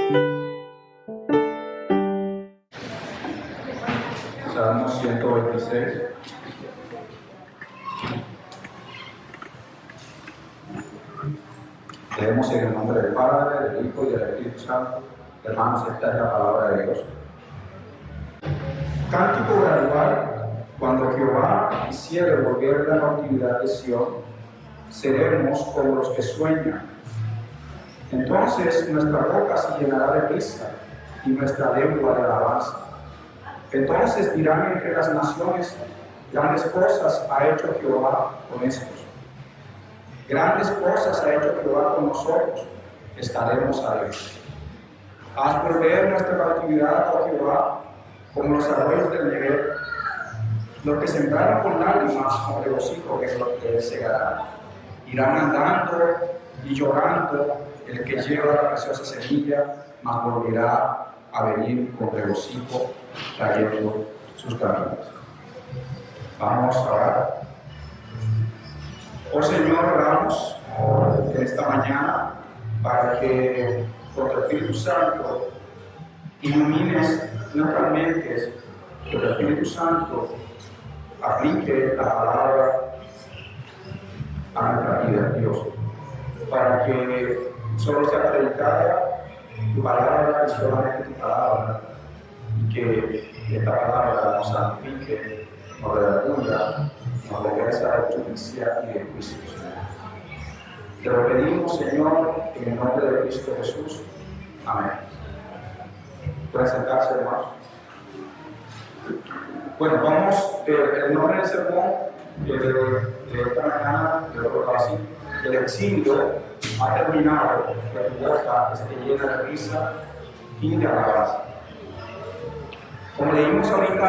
Salmo 126. Leemos en el nombre del Padre, del Hijo y del Espíritu Santo. Hermanos, esta es la palabra de Dios. Cántico gradual: cuando Jehová hiciere volver la cautividad de Sión, seremos como los que sueñan. Entonces nuestra boca se llenará de risa y nuestra lengua de alabanza. Entonces dirán entre las naciones: grandes cosas ha hecho Jehová con estos. Grandes cosas ha hecho Jehová con nosotros, estaremos a él. Haz volver nuestra cautividad, oh Jehová, como los arroyos del Negev. Los que sembraron con lágrimas, con regocijo, que es lo que segará. Irán andando y llorando el que lleva la preciosa semilla, mas volverá a venir con regocijo, trayendo sus caminos. Vamos a orar. Oh Señor, oramos en esta mañana para que por tu Espíritu Santo ilumines nuestras mentes, que el Espíritu Santo aplique la palabra a nuestra vida, Dios, para que solo sea predicada tu palabra y solamente tu palabra, y que esta palabra nos santifique, nos redarguya, nos regresa de justicia y de juicio. Te lo pedimos, Señor, en el nombre de Cristo Jesús. Amén. Pueden sentarse, hermanos. Bueno, vamos, el nombre del sermón de esta mañana, de lo que así, el exilio ha terminado, la boca esté llena de risa y de alabanza. Como leímos ahorita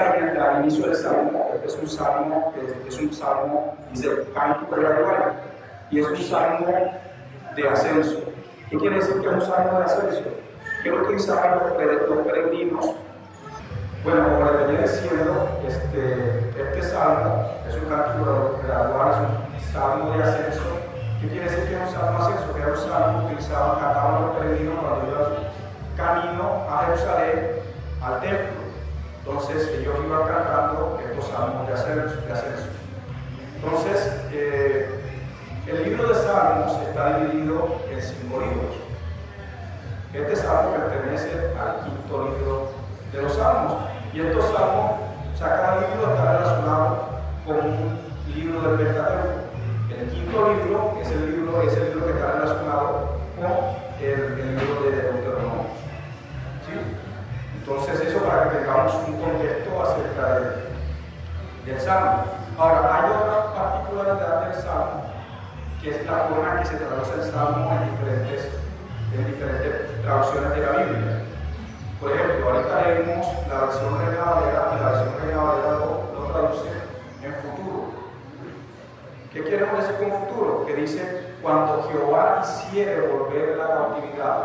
al inicio del salmo, este es un salmo, dice cántico gradual, y es un salmo de ascenso. ¿Qué quiere decir que es un salmo de ascenso? ¿Qué utilizaban los peregrinos? Bueno, como les venía diciendo, este salmo es un cántico gradual, es un salmo de ascenso. ¿Qué quiere decir que es un salmo de ascenso? Que era un salmo utilizado, cantaban los peregrinos cuando iban camino a Jerusalén, al templo. Entonces ellos iban cantando estos salmos de ascenso. Entonces, el libro de Salmos está dividido en 5 libros. Este salmo pertenece al 5.º libro de los Salmos. Y estos salmos, cada libro está relacionado con un libro del Pentateuco. El 5.º libro es el libro que está relacionado con el libro de Deuteronomio. ¿Sí? Entonces, eso para que tengamos un contexto acerca del salmo. Ahora, hay otra particularidad del salmo, que es la forma en que se traduce el salmo en diferentes traducciones de la Biblia. Por ejemplo, ahorita leemos la versión Reina Valera, y la versión Reina Valera lo traduce en futuro. ¿Qué queremos decir con futuro? Que dice, cuando Jehová hiciere volver la cautividad.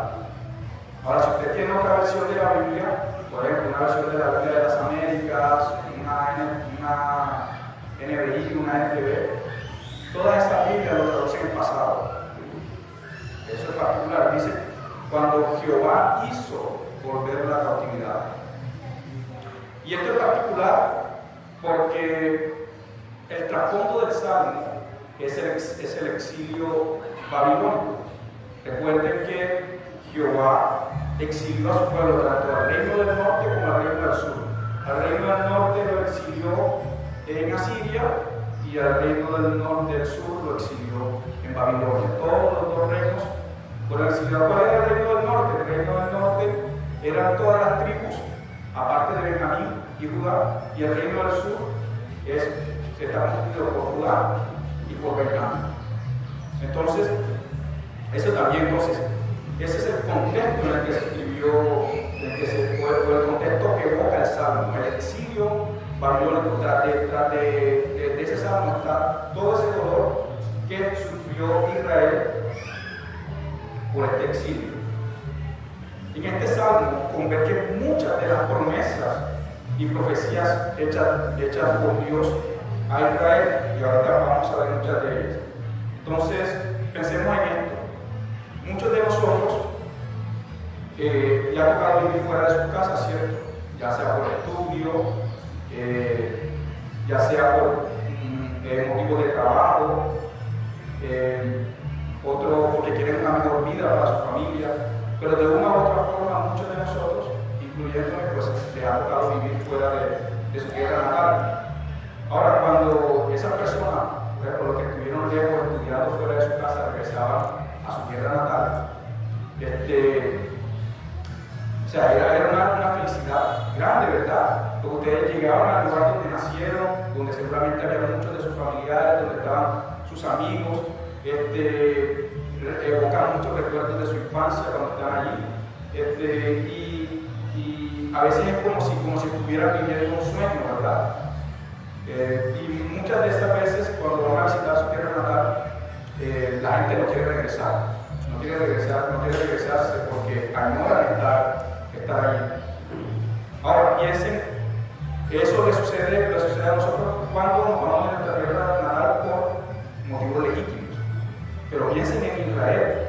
Ahora, si usted tiene otra versión de la Biblia, por ejemplo, una versión de la Biblia de las Américas, una NBI, una NTV, todas estas Biblias lo traducen en pasado. Eso es particular. Dice, cuando Jehová hizo volver la cautividad. Y esto es particular porque el trasfondo del Salmo es el exilio babilónico. Recuerden que Jehová exilió a su pueblo tanto al reino del norte como al reino del sur. Al reino del norte lo exilió en Asiria y al reino del sur lo exilió en Babilonia. Todos los dos reinos fueron exiliados. ¿Cuál era el reino del norte? El reino del norte eran todas las tribus, aparte de Benjamín y Judá, y el reino del sur está constituido por Judá y por Benjamín. Entonces, ese es el contexto en el que se escribió, el contexto que evoca el salmo, el exilio babilónico. Tras de ese salmo está todo ese dolor que sufrió Israel por este exilio. En este salmo convergen muchas de las promesas y profecías hechas por Dios a Israel, y ahorita vamos a ver muchas de ellas. Entonces, pensemos en esto. Muchos de nosotros le ha tocado vivir fuera de su casa, ¿cierto? Ya sea por estudio, ya sea por motivos de trabajo, otro porque quieren una mejor vida para su familia, pero de una u otra forma muchos de nosotros, incluyéndome, pues les ha tocado vivir fuera de su tierra natal. Ahora, cuando esa persona, por lo que estuvieron lejos estudiando fuera de su casa, regresaban a su tierra natal, o sea, era una felicidad grande, ¿verdad? Porque ustedes llegaban al lugar donde nacieron, donde seguramente había muchos de sus familiares, donde estaban sus amigos, evocaban muchos recuerdos de su infancia cuando estaban allí, y a veces es como si estuvieran viviendo un sueño, ¿verdad? Y muchas de estas veces cuando van a visitar su tierra natal, la gente no quiere regresar, no quiere regresarse porque añoran estar allí. Ahora piensen, eso le sucede a nosotros cuando nos vamos de nuestra tierra natal por motivos legítimos. Pero piensen en Israel.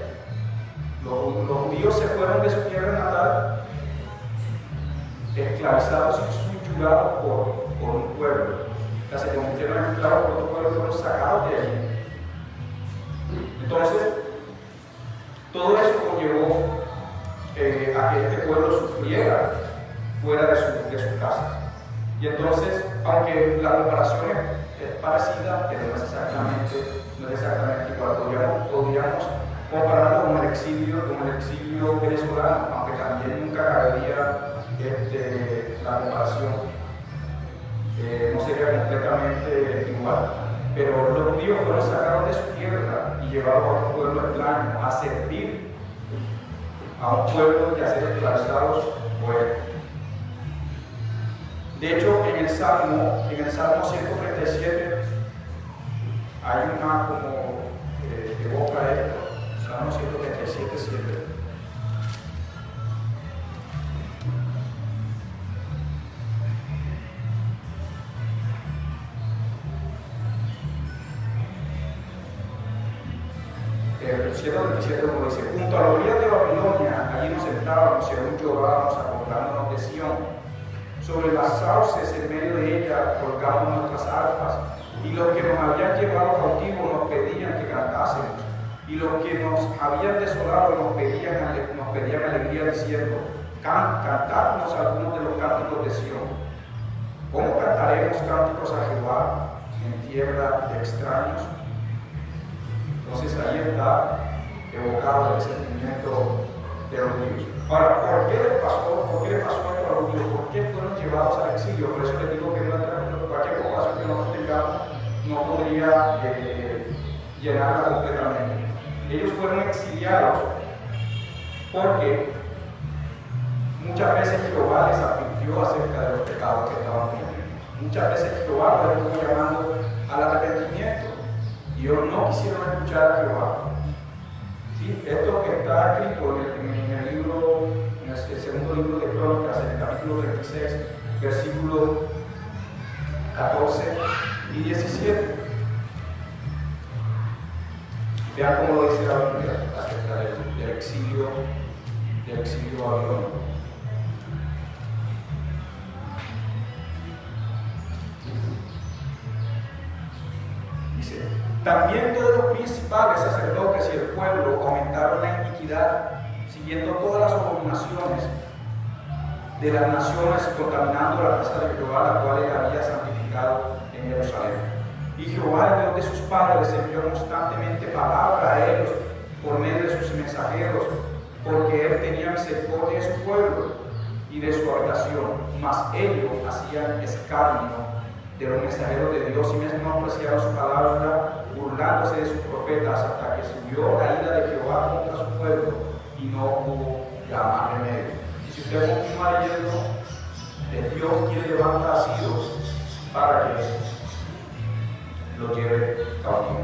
Los judíos se fueron de su tierra natal esclavizados y subyugados por un pueblo. O sea, se convirtieron en esclavos por otro pueblo y fueron sacados de allí. Entonces, todo eso conllevó a que este pueblo sufriera fuera de sus casas. Y entonces, aunque la comparación es parecida, pero no es exactamente igual, podríamos compararlo con el exilio venezolano, aunque también nunca cabería la comparación. No sería completamente igual, pero los judíos fueron sacados de su tierra y llevados a otro pueblo extraño a servir a un pueblo y a ser esclavizados por él. De hecho, en el Salmo 137 hay una como que evoca esto, Salmo 137, 7. El 7:27 como dice: junto a la orilla de Babilonia, allí nos sentábamos y aún llorábamos acordándonos de Sión. Sobre las sauces en medio de ella colgamos nuestras arpas, y los que nos habían llevado cautivos nos pedían que cantásemos, y los que nos habían desolado nos pedían alegría diciendo: cantadnos algunos de los cánticos de Sión. ¿Cómo cantaremos cánticos a Jehová en tierra de extraños? Entonces ahí está evocado el sentimiento de los judíos. Ahora, ¿por qué le pasó esto a los judíos? ¿Por qué fueron llevados al exilio? Por eso les digo que cualquier comparación que nosotros tengamos no podría llenarla completamente. Ellos fueron exiliados porque muchas veces Jehová les advirtió acerca de los pecados que estaban cometiendo. Muchas veces Jehová les estuvo llamando al arrepentimiento. Y ellos no quisieron escuchar a Jehová. ¿Sí? Esto que está escrito en el segundo libro de Crónicas, en el capítulo 36, versículos 14 y 17. Vean cómo lo dice la Biblia acerca del exilio babilónico. También todos los principales sacerdotes y el pueblo aumentaron la iniquidad, siguiendo todas las abominaciones de las naciones y contaminando la casa de Jehová, la cual él había santificado en Jerusalén. Y Jehová, el Dios de sus padres, envió constantemente palabra a ellos por medio de sus mensajeros, porque él tenía misericordia de su pueblo y de su habitación, mas ellos hacían escarnio de los mensajeros de Dios y menospreciaron su palabra, burlándose de sus profetas, hasta que subió la ira de Jehová contra su pueblo y no hubo ya más remedio. Y si usted continúa leyendo, Dios quiere levantar a Ciro para que lo lleve cautivo.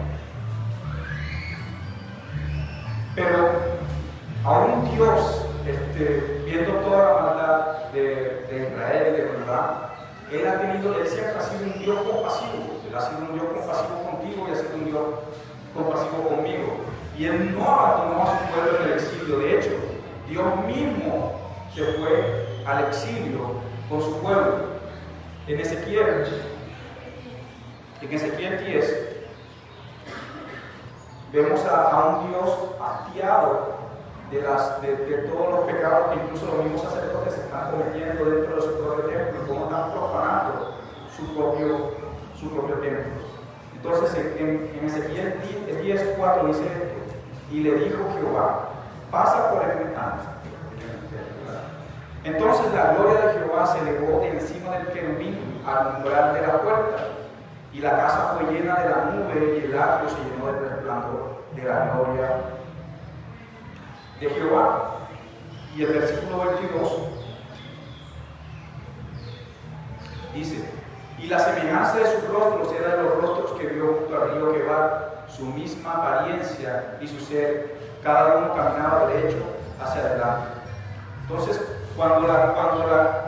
Pero aún Dios, viendo toda la maldad de Israel y de Judá, Él siempre ha sido un Dios compasivo. Él ha sido un Dios compasivo contigo y ha sido un Dios compasivo conmigo. Y Él no abandonó a su pueblo en el exilio. De hecho, Dios mismo se fue al exilio con su pueblo. En Ezequiel 10 vemos a un Dios hastiado de todos los pecados que incluso los mismos sacerdotes están cometiendo dentro de su propio templo y cómo están profanando su propio templo. Entonces en Ezequiel 10:4 dice esto: y le dijo Jehová, pasa por el ventano. Entonces la gloria de Jehová se elevó de encima del querubín al umbral de la puerta, y la casa fue llena de la nube, y el atrio se llenó del resplandor de la gloria de Jehová. Y el versículo 22 dice: y la semejanza de sus rostros era de los rostros que vio junto al río Quebar, su misma apariencia y su ser, cada uno caminaba derecho hacia adelante. Entonces, cuando vemos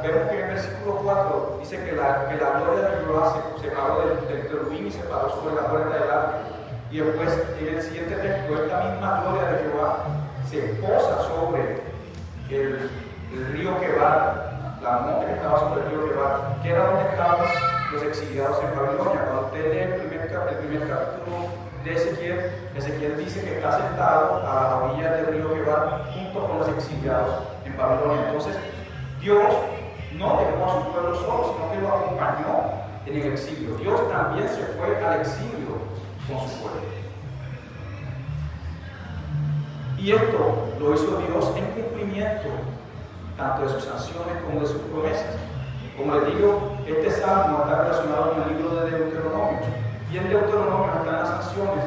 que en el versículo 4 dice que la gloria de Jehová se paró del querubín y se paró sobre la puerta del atrio, y después en el siguiente texto esta misma gloria de Jehová se posa sobre el río Quebar, la monte que estaba sobre el río Quebar, que era donde estaban los exiliados en Babilonia. Cuando usted lee el primer capítulo de Ezequiel dice que está sentado a la orilla del río Quebar junto con los exiliados en Babilonia. Entonces, Dios no dejó a su pueblo solo, sino que lo acompañó en el exilio. Dios también se fue al exilio con su pueblo. Y esto lo hizo Dios en cumplimiento tanto de sus sanciones como de sus promesas. Como les digo, este salmo está relacionado con el libro de Deuteronomio. Y en Deuteronomio están las sanciones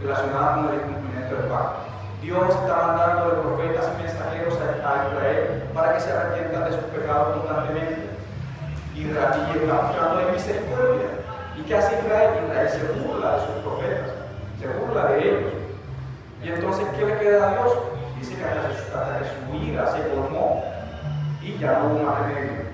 relacionadas con el cumplimiento del pacto. Dios está mandando a los profetas y mensajeros a Israel para que se arrepientan de sus pecados constantemente. Israel está mostrando misericordia. ¿Y qué hace Israel? Israel se burla de sus profetas, se burla de ellos. Y entonces, ¿qué le queda a Dios? Dice que hasta que su ira se colmó y ya no hubo más remedio.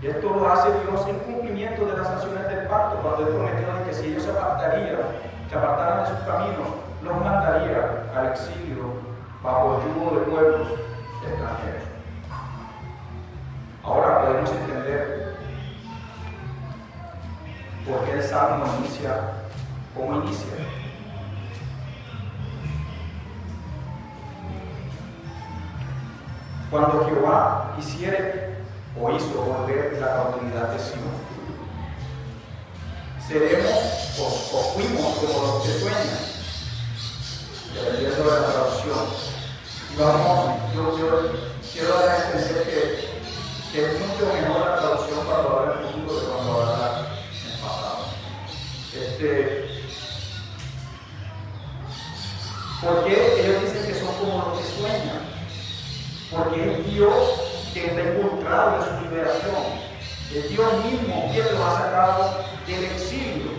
Y esto lo hace Dios en cumplimiento de las sanciones del pacto, cuando Él prometió que si ellos se apartaran de sus caminos, los mandaría al exilio bajo el yugo de pueblos extranjeros. Ahora podemos entender por qué el Salmo inicia como inicia. Cuando Jehová hiciere o hizo volver la cautividad de Sion, seremos o fuimos como los que sueñan, dependiendo de la traducción. Y yo quiero dar a entender que es mucho mejor la traducción cuando habla en futuro que cuando habla en pasado. ¿Por qué ellos dicen que son como los que sueñan? Porque es Dios que está involucrado en su liberación. Es Dios mismo quien lo ha sacado del exilio.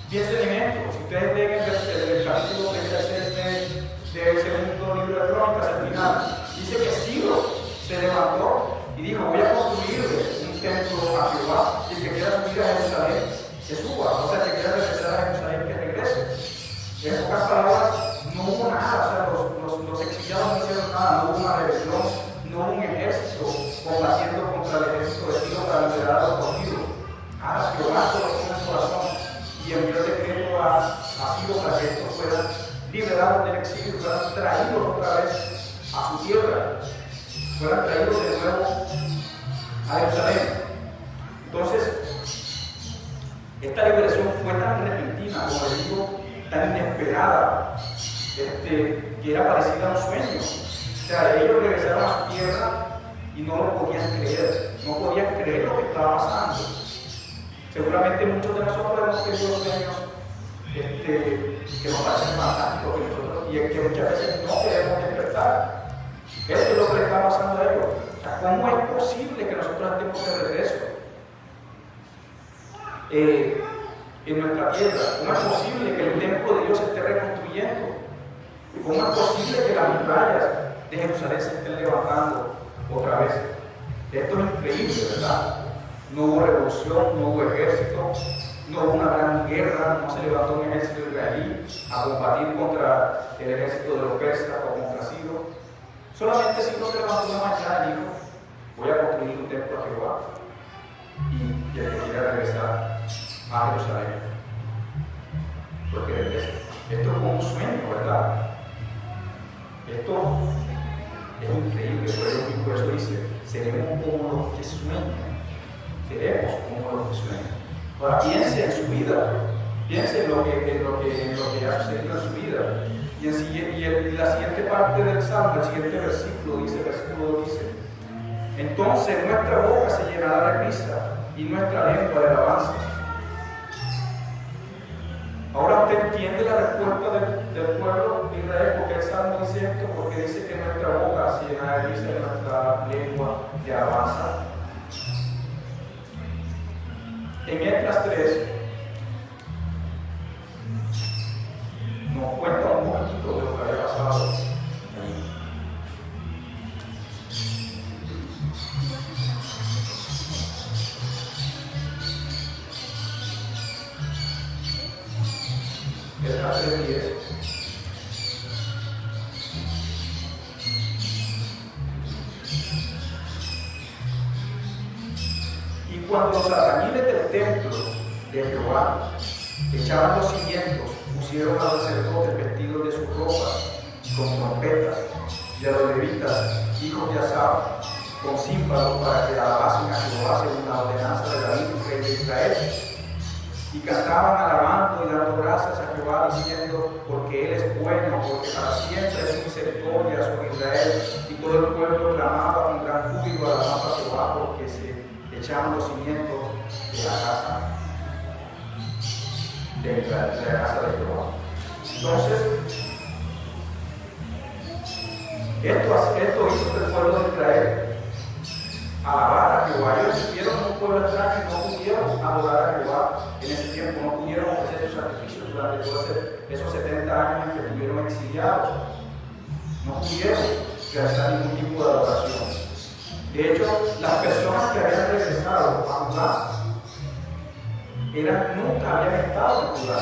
Piensen en esto. Si ustedes leen el capítulo 36 del segundo libro de Crónicas, al final, dice que Ciro se levantó y dijo: voy a construirle un templo a Jehová, y el que quiera subir a Jerusalén, que suba. O sea, el que quiera regresar a Jerusalén, que regrese. En pocas palabras, no hubo nada. O sea, los exiliados no hicieron nada. No hubo una rebelión, no hubo un ejército combatiendo contra el ejército de Ciro para liberar a los cautivos. Ahora Jehová colocó en el corazón y envió el decreto a Ciro para que estos fueran liberados del exilio, fueran traídos otra vez a su tierra, fueran traídos de nuevo a Jerusalén. Entonces, esta liberación fue tan repentina, como les digo, tan inesperada, que era parecida a un sueño. O sea, ellos regresaron a su tierra y no lo podían creer, no podían creer lo que estaba pasando. Seguramente muchos de nosotros hemos tenido sueños que nos parecen fantásticos y que muchas veces no queremos despertar. Esto es lo que le está pasando a ellos. O sea, ¿cómo es posible que nosotros estemos de regreso en nuestra tierra? ¿Cómo es posible que el templo de Dios se esté reconstruyendo? ¿Cómo es posible que las murallas de Jerusalén se estén levantando otra vez? Esto es increíble, ¿verdad? No hubo revolución, no hubo ejército, no hubo una gran guerra, no se levantó un ejército israelí a combatir contra el ejército de los persas o contra Ciro. Solamente si no se levantó una mañana y dijo, voy a construir un templo a Jehová, y el que quiera regresar a Jerusalén, porque regrese. Esto es como un sueño, ¿verdad? Esto es increíble, por eso dice, seremos como los que sueñan. Seremos como los que sueñan. Ahora piense en su vida, piense en lo que ha sucedido en su vida. Y la siguiente parte del Salmo, el siguiente versículo dice, entonces nuestra boca se llenará de risa y nuestra lengua de alabanza. Ahora usted entiende la respuesta del pueblo de Israel, porque el Salmo dice esto, porque dice que nuestra boca se llenará de risa y nuestra lengua de alabanza. En Esdras 3 nos cuenta un poquito de lo que había pasado. Esdras 3:10. Y cuando los albañiles del templo de Jehová echaban los cimientos, pusieron a los sacerdotes vestidos de sus ropas con trompetas, y a los levitas, hijos de Asaf, con címbalos, para que alabasen a Jehová según la ordenanza de David, rey de Israel. Y cantaban alabando y dando gracias a Jehová, diciendo, porque Él es bueno, porque para siempre es su misericordia sobre Israel. Y todo el pueblo clamaba con gran júbilo alabando a Jehová, porque se echaban los cimientos de la casa de Israel, de la casa de Jehová. Entonces, esto hizo que el pueblo de Israel alabar a Jehová. Ellos vieron un pueblo extraño y no pudieron adorar a Jehová en ese tiempo, no pudieron ofrecer sus sacrificios durante todos esos 70 años en que estuvieron exiliados. No pudieron realizar ningún tipo de adoración. De hecho, las personas que habían regresado a Judá nunca habían estado en Judá.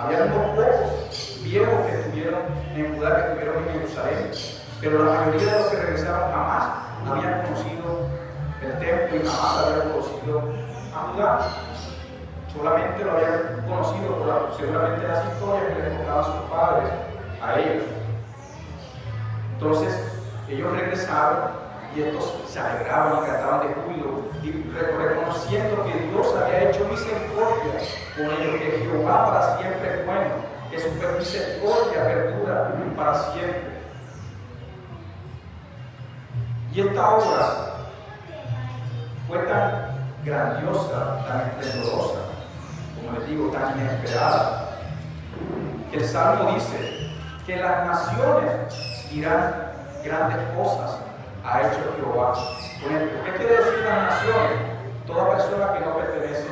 Habían unos pocos viejos que estuvieron en Judá, que estuvieron en Jerusalén, pero la mayoría de los que regresaron jamás habían conocido el templo y jamás habían conocido a Judá. Solamente lo habían conocido por seguramente las historias que les contaban sus padres a ellos. Entonces, ellos regresaron y estos se alegraban y cantaban de júbilo, y reconociendo que Dios había hecho misericordia con ellos, que Jehová para siempre es bueno, que su misericordia perdura para siempre. Y esta obra fue tan grandiosa, tan esplendorosa, como les digo, tan inesperada, que el Salmo dice que las naciones dirán grandes cosas ha hecho Jehová. ¿Qué quiere decir las naciones? Toda persona que no pertenece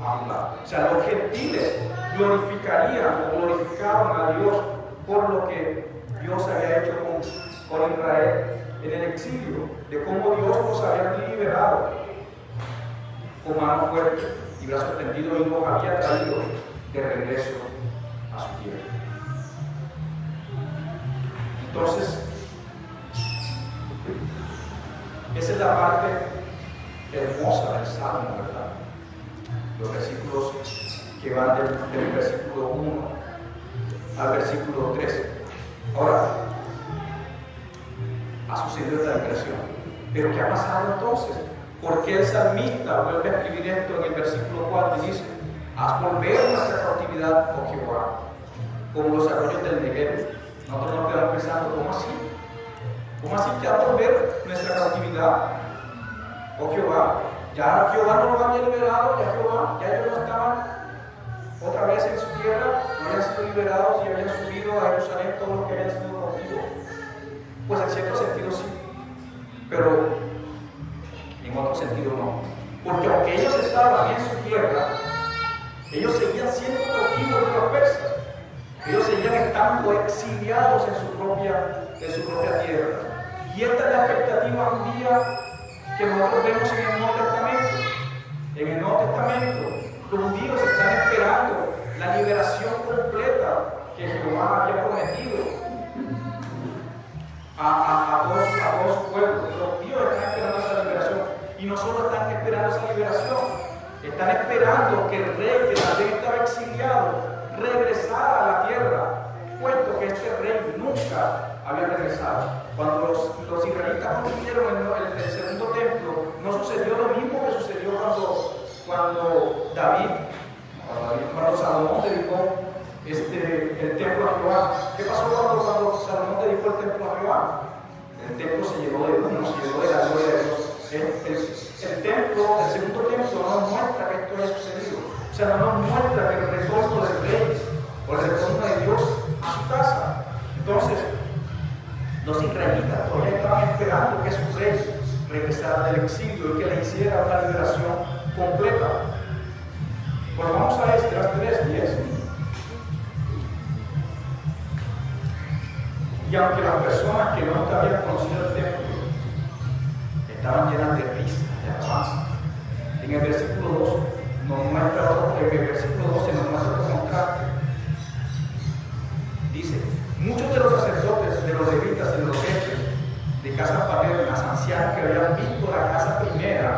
a un lado. O sea, los gentiles glorificarían o glorificaban a Dios por lo que Dios había hecho con Israel en el exilio, de cómo Dios los había liberado con mano fuerte y brazo extendido y los había traído de regreso a su tierra. Entonces, esa es la parte hermosa del Salmo, ¿verdad? Los versículos que van del versículo 1 al versículo 3. Ahora, ha sucedido esta impresión. ¿Pero qué ha pasado entonces? ¿Por qué el salmista vuelve a escribir esto en el versículo 4 y dice: haz volver nuestra cautividad, oh Jehová, como los arroyos del Negev? Nosotros nos quedamos pensando, ¿cómo así? ¿Cómo así que haz volver nuestra cautividad, oh Jehová? Ya Jehová no los había liberado, ya ellos no estaban otra vez en su tierra, no habían sido liberados y habían subido a Jerusalén todos los que habían sido cautivos. Pues en cierto sentido sí, pero en otro sentido no. Porque aunque ellos estaban en su tierra, ellos seguían siendo cautivos de los persas. Ellos seguían estando exiliados en su propia tierra. Y esta es la expectativa judía que nosotros vemos en el Nuevo Testamento. En el Nuevo Testamento, los judíos están esperando la liberación completa que Jehová había prometido a todos sus pueblos. Los judíos están esperando esa liberación y no solo están esperando esa liberación, están esperando que el rey que también estaba exiliado regresara a la tierra, puesto que este rey nunca había regresado. Cuando los israelitas construyeron el segundo templo, no sucedió lo mismo que sucedió cuando Salomón dedicó el templo a Jehová. ¿Qué pasó cuando Salomón dedicó el templo a Jehová? El templo se llenó de humo, se llenó de la gloria de Dios. El segundo templo no nos muestra que esto haya sucedido. O sea, no nos muestra que el retorno del rey o el retorno de Dios a su casa. Entonces, los israelitas todavía estaban esperando que su rey regresara del exilio y que le hiciera una liberación completa. Pues vamos a Esdras 3:10. Y aunque las personas que no habían conocido el templo estaban llenas de risa, de alabanza, en el versículo 2 nos muestra el versículo 12 nos muestra otro contraste. Dice: muchos de los sacerdotes, de los levitas y de los jefes de casas paternas, ancianos que habían visto la casa primera,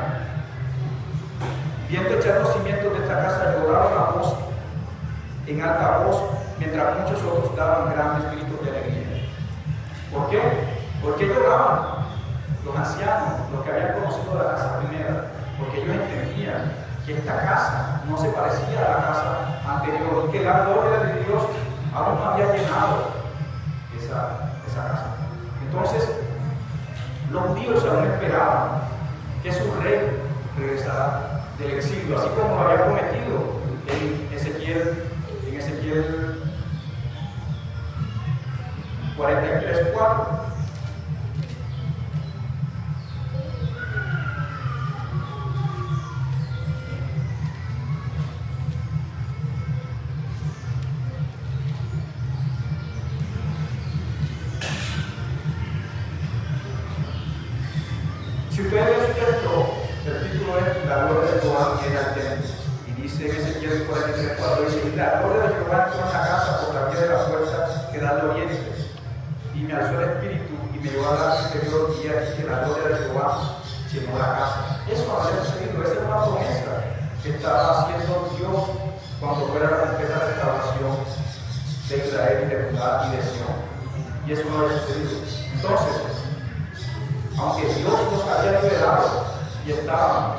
viendo echar los cimientos de esta casa, lloraron a voz en alta voz, mientras muchos otros daban grandes gritos de alegría. ¿Por qué? Porque lloraban los ancianos, los que habían conocido la casa primera, porque ellos entendían que esta casa no se parecía a la casa anterior y que la gloria de Dios aún no había llenado esa casa. Entonces, los judíos aún esperaban que su rey regresara del exilio, así como lo había prometido en Ezequiel 43:4. Si ustedes leen su texto, el título es La gloria de Jehová viene al templo. Y dice en Ezequiel 43:4, dice: y la gloria de Jehová entró en la casa por la vía de la puerta que da al oriente. Y me alzó el espíritu y me llevó al lado interior, y aquí que la gloria de Jehová llenó la casa. Eso había sucedido, esa es una promesa que estaba haciendo Dios cuando fuera la completa restauración de Israel, de Judá y de Sion. Y eso no había sucedido. Entonces, aunque Dios los había liberado y estaban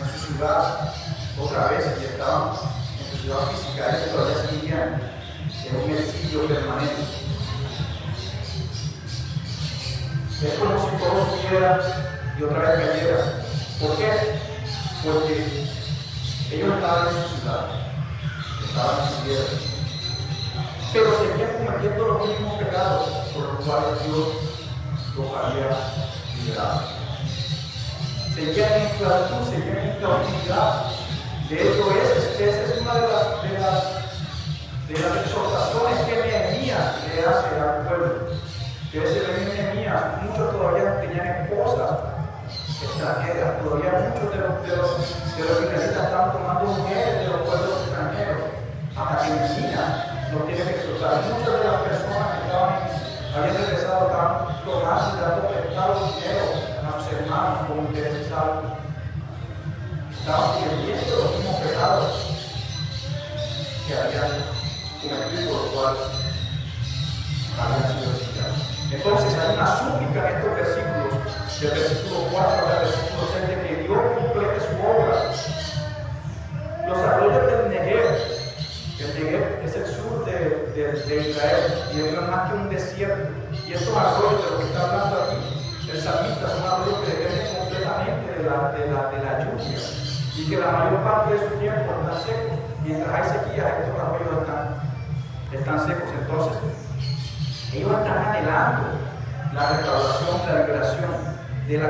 en su ciudad otra vez, y estaban en su ciudad física, ellos todavía seguían en un exilio permanente. Es como si todo subiera y otra vez cayera. ¿Por qué? Porque ellos estaban en su ciudad, estaban en su tierra, pero seguían cometiendo los mismos pecados por los cuales Dios los había liberado. Seguían en esclavitud, seguían en cautividad. De hecho, esa es una de las exhortaciones que Nehemías le hace al pueblo. Que ese rey Nehemías, muchos todavía tenían esposas extranjeras, todavía muchos de los israelitas estaban tomando mujeres de los pueblos extranjeros, hasta que Nehemías nos tiene que exhortar. Muchas de las personas que habían regresado estaban tomando y dando prestado dinero a sus hermanos con intereses altos. Estaban cometiendo los mismos pecados que habían cometido, por los cuales habían sido exiliados. Entonces hay una súplica en estos versículos, del versículo 4 al versículo 6, de que Dios complete su obra. Los arroyos del Negev, el Negev es el sur de Israel, y no es más que un desierto. Y estos arroyos de los que está hablando aquí, el salmista, son arroyos que dependen completamente de la lluvia, y que la mayor parte de su tiempo están secos. Mientras hay sequía, estos arroyos están secos. Entonces, ellos están anhelando la restauración, la liberación de la